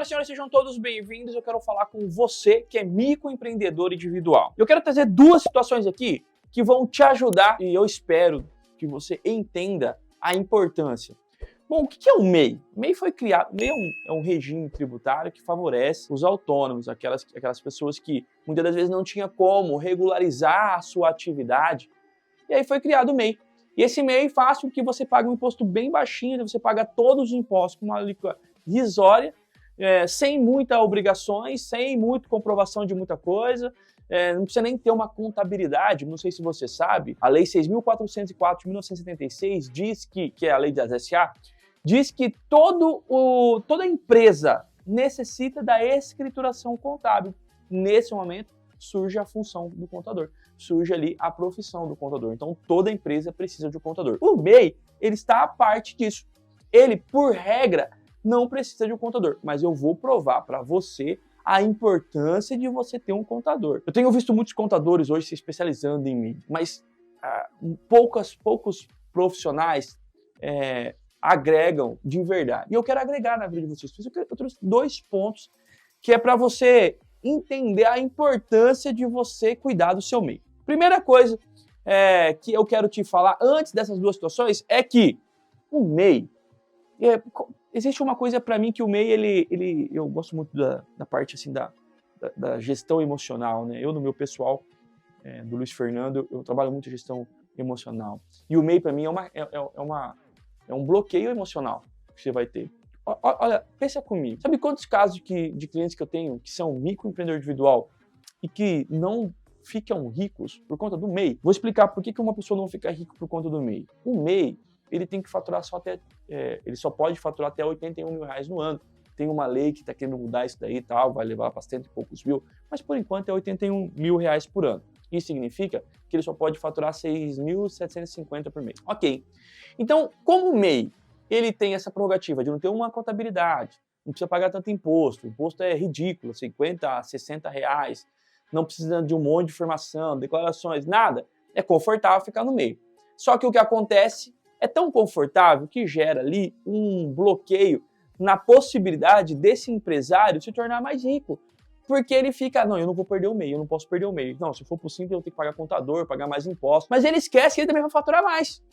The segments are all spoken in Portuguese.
Senhoras e senhores, sejam todos bem-vindos. Eu quero falar com você que é microempreendedor individual. Eu quero trazer duas situações aqui que vão te ajudar e eu espero que você entenda a importância. Bom, o que é o MEI? O MEI foi criado, o MEI é um regime tributário que favorece os autônomos, aquelas pessoas que muitas das vezes não tinham como regularizar a sua atividade. E aí foi criado o MEI. E esse MEI faz com que você pague um imposto bem baixinho, você paga todos os impostos com uma alíquota risória, sem muitas obrigações, sem muita comprovação de muita coisa. Não precisa nem ter uma contabilidade, não sei se você sabe, a Lei 6.404 de 1976 diz que é a lei das SA, diz que toda empresa necessita da escrituração contábil. Nesse momento, surge a função do contador, surge ali a profissão do contador. Então, toda empresa precisa de um contador. O MEI, ele está à parte disso. Ele, por regra, não precisa de um contador, mas eu vou provar para você a importância de você ter um contador. Eu tenho visto muitos contadores hoje se especializando em MEI, mas poucos profissionais agregam de verdade. E eu quero agregar na vida de vocês. Eu trouxe 2 pontos que é para você entender a importância de você cuidar do seu MEI. Primeira coisa que eu quero te falar antes dessas 2 situações é que o MEI, existe uma coisa para mim que o MEI, eu gosto muito da parte assim da gestão emocional, né? Eu no meu pessoal do Luiz Fernando, eu trabalho muito gestão emocional. E o MEI para mim é um bloqueio emocional que você vai ter. Olha, pensa comigo. Sabe quantos casos de clientes que eu tenho que são microempreendedor individual e que não ficam ricos por conta do MEI? Vou explicar por que uma pessoa não fica rica por conta do MEI. O MEI, ele tem que faturar ele só pode faturar até R$81 mil no ano. Tem uma lei que está querendo mudar isso daí e tal, vai levar para 100 e poucos mil, mas por enquanto é R$81 mil por ano. Isso significa que ele só pode faturar 6.750 por mês. Ok. Então, como o MEI, ele tem essa prerrogativa de não ter uma contabilidade, não precisa pagar tanto imposto, o imposto é ridículo, 50 a 60 reais, não precisa de um monte de informação, declarações, nada, é confortável ficar no MEI. Só que o que acontece é tão confortável que gera ali um bloqueio na possibilidade desse empresário se tornar mais rico. Porque ele fica, não, eu não vou perder o MEI, eu não posso perder o MEI. Não, se for possível, eu tenho que pagar contador, pagar mais impostos. Mas ele esquece que ele também vai faturar mais.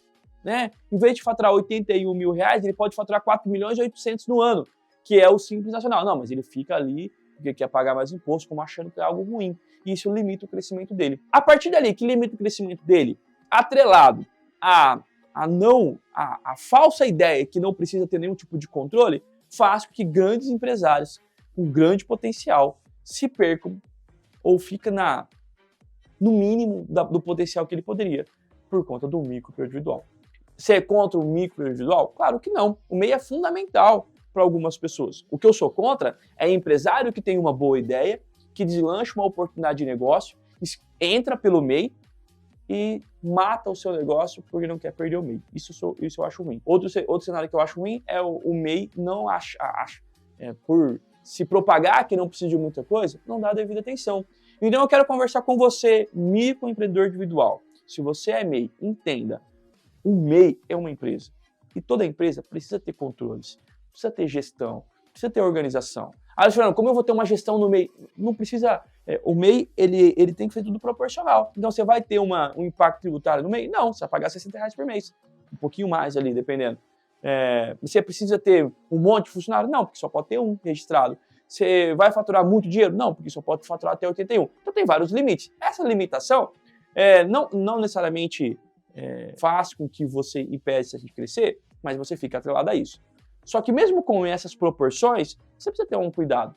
Né? Em vez de faturar R$81 mil, ele pode faturar 4.800.000 no ano, que é o Simples Nacional. Não, mas ele fica ali porque quer pagar mais impostos, como achando que é algo ruim. E isso limita o crescimento dele. A partir dali, que limita o crescimento dele? Atrelado a falsa ideia que não precisa ter nenhum tipo de controle, faz com que grandes empresários com grande potencial se percam ou fica no mínimo do potencial que ele poderia por conta do micro individual. Você é contra o micro individual? Claro que não. O MEI é fundamental para algumas pessoas. O que eu sou contra é empresário que tem uma boa ideia, que deslancha uma oportunidade de negócio, entra pelo MEI e mata o seu negócio porque não quer perder o MEI. Isso eu acho ruim. Outro cenário que eu acho ruim é o MEI não por se propagar que não precisa de muita coisa, não dá a devida atenção. Então eu quero conversar com você, microempreendedor individual. Se você é MEI, entenda, o MEI é uma empresa. E toda empresa precisa ter controles, precisa ter gestão, precisa ter organização. Aí, Fernando, como eu vou ter uma gestão no MEI? Não precisa. O MEI, ele tem que ser tudo proporcional. Então, você vai ter um impacto tributário no MEI? Não, você vai pagar R$60 por mês. Um pouquinho mais ali, dependendo. Você precisa ter um monte de funcionário? Não, porque só pode ter um registrado. Você vai faturar muito dinheiro? Não, porque só pode faturar até 81. Então, tem vários limites. Essa limitação não necessariamente faz com que você impeça de crescer, mas você fica atrelado a isso. Só que mesmo com essas proporções, você precisa ter um cuidado.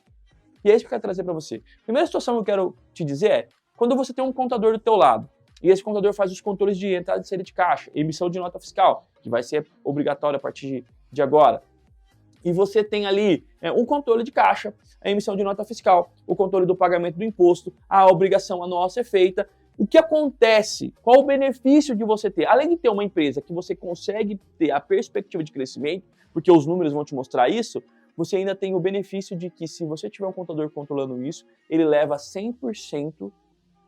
E é isso que eu quero trazer para você. A primeira situação que eu quero te dizer é, quando você tem um contador do teu lado, e esse contador faz os controles de entrada e saída de caixa, emissão de nota fiscal, que vai ser obrigatória a partir de agora, e você tem ali um controle de caixa, a emissão de nota fiscal, o controle do pagamento do imposto, a obrigação anual a ser feita. O que acontece? Qual o benefício de você ter? Além de ter uma empresa que você consegue ter a perspectiva de crescimento, porque os números vão te mostrar isso, você ainda tem o benefício de que se você tiver um contador controlando isso, ele leva 100%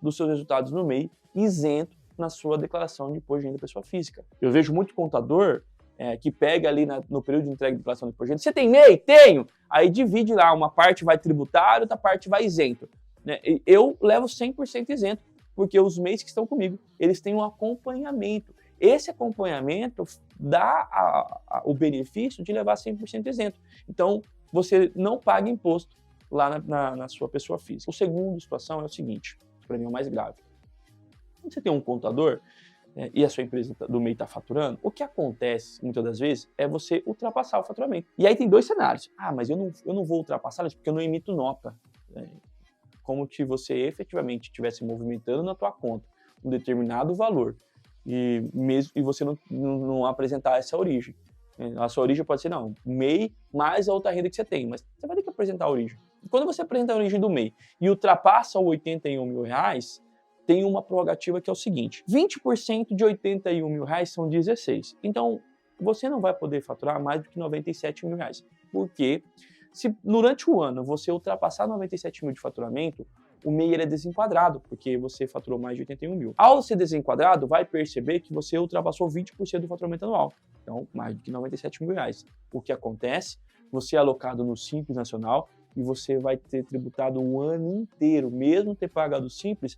dos seus resultados no MEI isento na sua declaração de imposto de renda da pessoa física. Eu vejo muito contador que pega ali no período de entrega de declaração de imposto de renda. Você tem MEI? Tenho! Aí divide lá, uma parte vai tributário, outra parte vai isento. Né? Eu levo 100% isento, porque os MEIs que estão comigo, eles têm um acompanhamento. Esse acompanhamento dá o benefício de levar 100% isento. Então, você não paga imposto lá na sua pessoa física. A segunda situação é o seguinte, para mim é o mais grave. Quando você tem um contador e a sua empresa do MEI está faturando, o que acontece muitas das vezes é você ultrapassar o faturamento. E aí tem dois cenários. Ah, mas eu não vou ultrapassar isso porque eu não emito nota. Como se você efetivamente estivesse movimentando na tua conta um determinado valor e você não apresentar essa origem. A sua origem pode ser, não, MEI mais a outra renda que você tem, mas você vai ter que apresentar a origem. E quando você apresenta a origem do MEI e ultrapassa os R$81 mil, tem uma prerrogativa que é o seguinte, 20% de R$81 mil são 16. Então, você não vai poder faturar mais do que R$97 mil. Porque se durante o ano você ultrapassar 97 mil de faturamento, o MEI ele é desenquadrado, porque você faturou mais de 81 mil. Ao ser desenquadrado, vai perceber que você ultrapassou 20% do faturamento anual. Então, mais do que 97 mil reais. O que acontece? Você é alocado no Simples Nacional e você vai ter tributado um ano inteiro, mesmo ter pagado o Simples,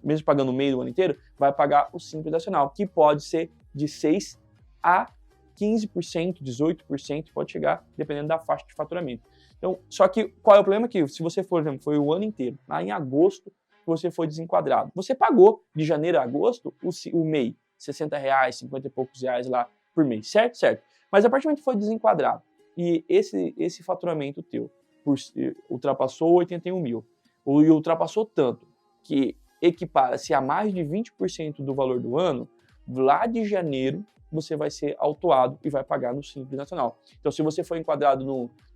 mesmo pagando o MEI do ano inteiro, vai pagar o Simples Nacional, que pode ser de 6% a 15%, 18%, pode chegar, dependendo da faixa de faturamento. Então, só que qual é o problema? Que se você for, por exemplo, foi o ano inteiro, lá em agosto você foi desenquadrado. Você pagou de janeiro a agosto o MEI, R$60, 50 e poucos reais lá por mês, certo? Certo. Mas a partir do momento que foi desenquadrado e esse faturamento teu ultrapassou 81 mil, e ultrapassou tanto que equipara-se a mais de 20% do valor do ano, lá de janeiro você vai ser autuado e vai pagar no Simples Nacional. Então, se você for enquadrado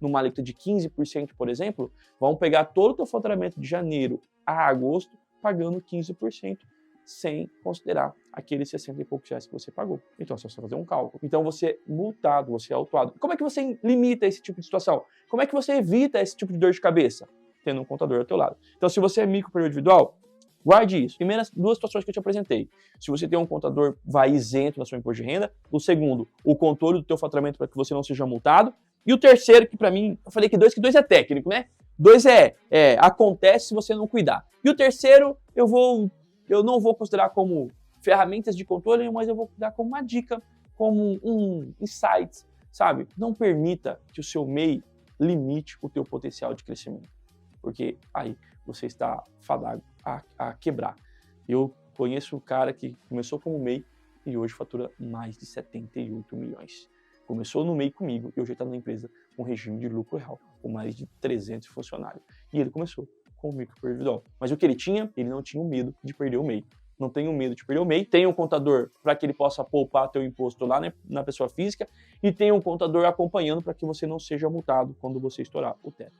numa alíquota de 15%, por exemplo, vão pegar todo o teu faturamento de janeiro a agosto pagando 15%, sem considerar aqueles 60 e poucos reais que você pagou. Então, você vai fazer um cálculo. Então, você é multado, você é autuado. Como é que você limita esse tipo de situação? Como é que você evita esse tipo de dor de cabeça? Tendo um contador ao teu lado. Então, se você é micro período individual, guarde isso. Primeiras duas situações que eu te apresentei. Se você tem um contador, vai isento na sua imposto de renda. O segundo, o controle do teu faturamento para que você não seja multado. E o terceiro, que para mim, eu falei que dois é técnico, né? Dois acontece se você não cuidar. E o terceiro, eu não vou considerar como ferramentas de controle, mas eu vou considerar como uma dica, como um insight, sabe? Não permita que o seu MEI limite o teu potencial de crescimento. Porque aí você está fadado a quebrar. Eu conheço um cara que começou como MEI e hoje fatura mais de 78 milhões. Começou no MEI comigo e hoje está na empresa com regime de lucro real, com mais de 300 funcionários. E ele começou com o micro individual. Mas o que ele não tinha o medo de perder o MEI. Não tenha medo de perder o MEI. Tenha um contador para que ele possa poupar teu imposto lá na pessoa física e tenha um contador acompanhando para que você não seja multado quando você estourar o teto.